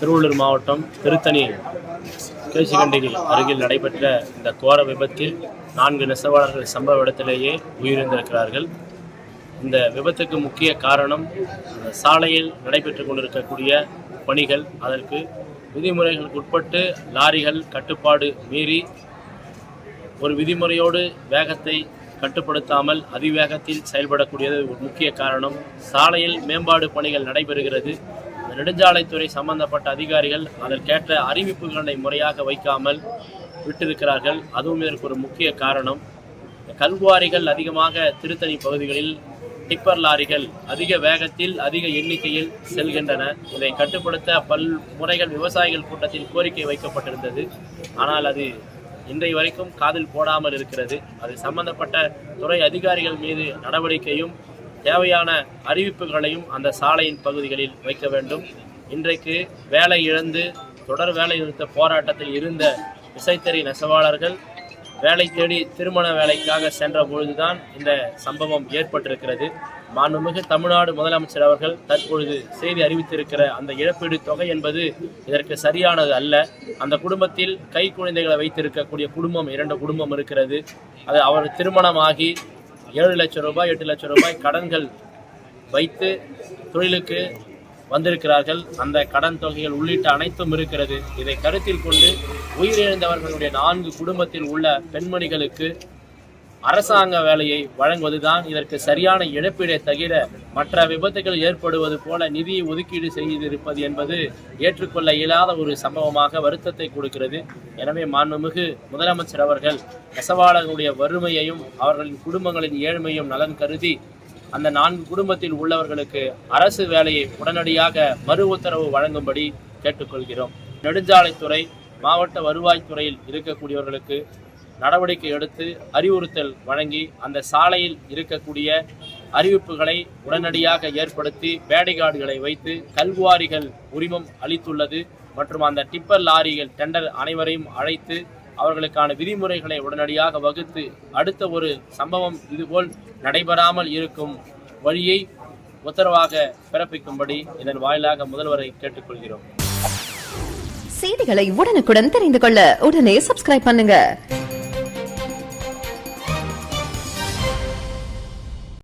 திருவள்ளூர் மாவட்டம் திருத்தணி கேசிகண்டிகை அருகில் நடைபெற்ற இந்த கோர விபத்தில் 4 நெசவாளர்கள் சம்பவ இடத்திலேயே உயிரிழந்திருக்கிறார்கள். இந்த விபத்துக்கு முக்கிய காரணம் சாலையில் நடைபெற்று கொண்டிருக்கக்கூடிய பணிகள். அதற்கு விதிமுறைகளுக்கு உட்பட்டு லாரிகள் கட்டுப்பாடு மீறி ஒரு விதிமுறையோடு வேகத்தை கட்டுப்படுத்தாமல் அதிவேகத்தில் செயல்படக்கூடியது ஒரு முக்கிய காரணம். சாலையில் மேம்பாடு பணிகள் நடைபெறுகிறது. நெடுஞ்சாலைத்துறை சம்பந்தப்பட்ட அதிகாரிகள் அதற்கேற்ற அறிவிப்புகளை முறையாக வைக்காமல் விட்டிருக்கிறார்கள். அதுவும் இதற்கு ஒரு முக்கிய காரணம். கல்குவாரிகள் அதிகமாக திருத்தணி பகுதிகளில் டிப்பர் லாரிகள் அதிக வேகத்தில் அதிக எண்ணிக்கையில் செல்கின்றன. இதை கட்டுப்படுத்த பல்முறைகள் விவசாயிகள் கூட்டத்தில் கோரிக்கை வைக்கப்பட்டிருந்தது. ஆனால் அது இன்றைய வரைக்கும் காதில் போடாமல் இருக்கிறது. அது சம்பந்தப்பட்ட துறை அதிகாரிகள் மீது நடவடிக்கையும் தேவையான அறிவிப்புகளையும் அந்த சாலையின் பகுதிகளில் வைக்க வேண்டும். இன்றைக்கு வேலை இழந்து தொடர் வேலை நிறுத்த போராட்டத்தில் இருந்த விசைத்தறி நெசவாளர்கள் வேலை தேடி திருமண வேலைக்காக சென்ற பொழுதுதான் இந்த சம்பவம் ஏற்பட்டிருக்கிறது. மாண்புமிகு தமிழ்நாடு முதலமைச்சர் அவர்கள் தற்பொழுது செய்தி அறிவித்திருக்கிற அந்த இழப்பீடு தொகை என்பது இதற்கு சரியானது அல்ல. அந்த குடும்பத்தில் கை குழந்தைகளை வைத்திருக்கக்கூடிய குடும்பம் 2 குடும்பம் இருக்கிறது. அது அவர் திருமணமாகி 7 லட்சம் ரூபாய் 8 லட்சம் ரூபாய் கடன்கள் வைத்து தொழிலுக்கு வந்திருக்கிறார்கள். அந்த கடன் தொகைகள் உள்ளிட்ட அனைத்தும் இருக்கிறது. இதை கருத்தில் கொண்டு உயிரிழந்தவர்களுடைய 4 குடும்பத்தில் உள்ள பெண்மணிகளுக்கு அரசாங்க வேலையை வழங்குவதுதான் இதற்கு சரியான இழப்பீடை தவிர மற்ற விபத்துகள் ஏற்படுவது போல நிதியை ஒதுக்கீடு செய்திருப்பது என்பது ஏற்றுக்கொள்ள இயலாத ஒரு சம்பவமாக வருத்தத்தை கொடுக்கிறது. எனவே மாண்புமிகு முதலமைச்சர் அவர்கள் நெசவாளர்களுடைய வறுமையையும் அவர்களின் குடும்பங்களின் ஏழ்மையும் நலன் கருதி அந்த 4 குடும்பத்தில் உள்ளவர்களுக்கு அரசு வேலையை உடனடியாக மறு உத்தரவு வழங்கும்படி கேட்டுக்கொள்கிறோம். நெடுஞ்சாலைத்துறை மாவட்ட வருவாய்த்துறையில் இருக்கக்கூடியவர்களுக்கு நடவடிக்கை எடுத்து அறிவுறுத்தல் வழங்கி அந்த சாலையில் இருக்கக்கூடிய அறிவிப்புகளை உடனடியாக ஏற்படுத்தி பேடிகார்டுகளை வைத்து கல்குவாரிகள் உரிமம் அளித்துள்ளது மற்றும் அந்த டிப்பர் லாரிகள் டெண்டர் அனைவரையும் அழைத்து அவர்களுக்கான விதிமுறைகளை உடனடியாக வகுத்து அடுத்த ஒரு சம்பவம் இதுபோல் நடைபெறாமல் இருக்கும் வழியை உத்தரவாக பிறப்பிக்கும்படி இதன் வாயிலாக முதல்வரை கேட்டுக்கொள்கிறோம். செய்திகளை உடனுக்குடன் தெரிந்து கொள்ள உடனே சப்ஸ்கிரைப் பண்ணுங்க.